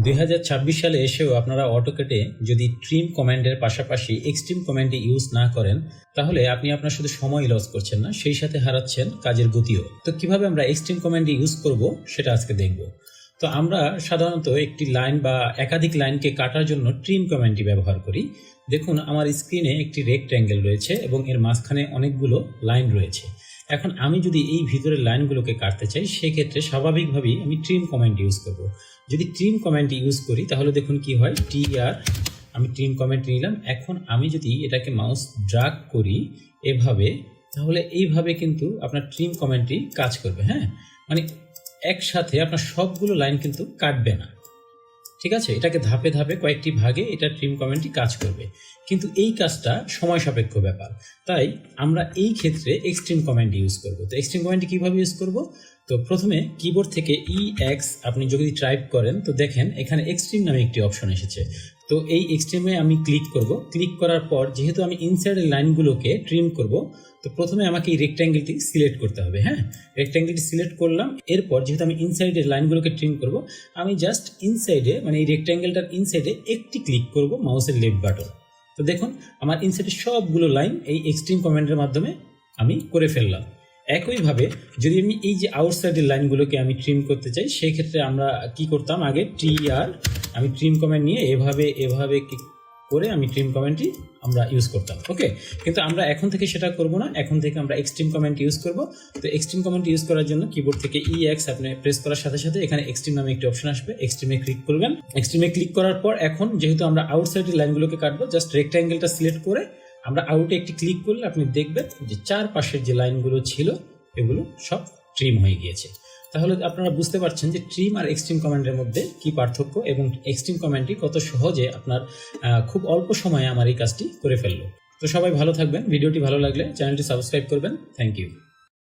2026 সালে এসেও আপনারা অটোক্যাডে যদি ট্রিম কমান্ডের পাশাপাশি এক্সট্রিম কমান্ডে ইউজ না করেন, তাহলে আপনি আপনার শুধু সময় লস করছেন না, সেই সাথে হারাচ্ছেন কাজের গতিও। তো কিভাবে আমরা এক্সট্রিম কমান্ডে ইউজ করব সেটা আজকে দেখব। তো আমরা সাধারণত একটি লাইন বা একাধিক লাইনকে কাটার জন্য ট্রিম কমান্ডটি ব্যবহার করি। দেখুন, আমার স্ক্রিনে একটি রেক্ট্যাঙ্গেল রয়েছে এবং এর মাঝখানে অনেকগুলো লাইন রয়েছে। এখন আমি যদি এই ভিতরের লাইনগুলোকে কাটতে চাই, সেক্ষেত্রে স্বাভাবিকভাবেই আমি ট্রিম কমান্ড ইউজ করব। যদি ট্রিম কমান্ড ইউজ করি তাহলে দেখুন কি হয়, TR আমি ট্রিম কমান্ড নিলাম। এখন আমি যদি এটাকে মাউস ড্রাগ করি এভাবে, তাহলে এইভাবে কিন্তু আপনার ট্রিম কমান্ডটি কাজ করবে। হ্যাঁ, মানে একসাথে আপনার সবগুলো লাইন কিন্তু কাটবে না, ঠিক আছে? এটাকে ধাপে ধাপে কয়েকটি ভাগে এটা ট্রিম কমান্ডটি কাজ করবে, কিন্তু এই কাজটা সময় সাপেক্ষ ব্যাপার। তাই আমরা এই ক্ষেত্রে এক্সট্রিম কমান্ড ইউজ করব। তো এক্সট্রিম কমান্ডটি কীভাবে ইউজ করব? তো প্রথমে কিবোর্ড থেকে EX আপনি যদি টাইপ করেন, তো দেখেন এখানে এক্সট্রিম নামে একটি অপশন এসেছে। তো এই এক্সট্রিমে আমি ক্লিক করব। ক্লিক করার পর যেহেতু আমি ইনসাইডের লাইনগুলোকে ট্রিম করব, তো প্রথমে আমাকে এই রেক্ট্যাঙ্গেলটি সিলেক্ট করতে হবে। হ্যাঁ, রেক্ট্যাঙ্গেলটি সিলেক্ট করলাম। এরপর যেহেতু আমি ইনসাইডের লাইনগুলোকে ট্রিম করব, আমি জাস্ট ইনসাইডে মানে এই রেক্ট্যাঙ্গেলটার ইনসাইডে একটি ক্লিক করব মাউসের লেফট বাটন। তো দেখুন আমার ইনসাইডের সবগুলো লাইন এই এক্সট্রিম কমান্ডের মাধ্যমে আমি করে ফেললাম। একইভাবে যদি আমি এই যে আউটসাইডের লাইনগুলোকে আমি ট্রিম করতে চাই, সেই ক্ষেত্রে আমরা কি করতাম, আগে TR আমি ট্রিম কমান্ড নিয়ে এভাবে করে আমি ট্রিম কমান্ডটি আমরা ইউজ করতাম। ওকে, কিন্তু আমরা এখন থেকে সেটা করব না, এখন থেকে আমরা এক্সট্রিম কমান্ড ইউজ করব। তো এক্সট্রিম কমান্ড ইউজ করার জন্য কিবোর্ড থেকে EX আপনি প্রেস করার সাথে সাথে এখানে এক্সট্রিম নামে একটি অপশন আসবে, এক্সট্রিমে ক্লিক করবেন। এক্সট্রিমে ক্লিক করার পর এখন যেহেতু আমরা আউটসাইডের লাইনগুলোকে কাটবো, জাস্ট রেক্ট্যাঙ্গেলটা সিলেক্ট করে আমরা আউটে একটি ক্লিক করলে আপনি দেখবেন যে চারপাশের যে লাইনগুলো ছিল এগুলো সব ট্রিম হয়ে গিয়েছে। তাহলে আপনারা বুঝতে পারছেন যে ট্রিম আর এক্সট্রিম কমান্ডের মধ্যে কি পার্থক্য এবং এক্সট্রিম কমান্ডটি কত সহজে আপনার খুব অল্প সময়ে আমার এই কাজটি করে ফেললো। তো সবাই ভালো থাকবেন। ভিডিওটি ভালো লাগলে চ্যানেলটি সাবস্ক্রাইব করবেন। Thank you.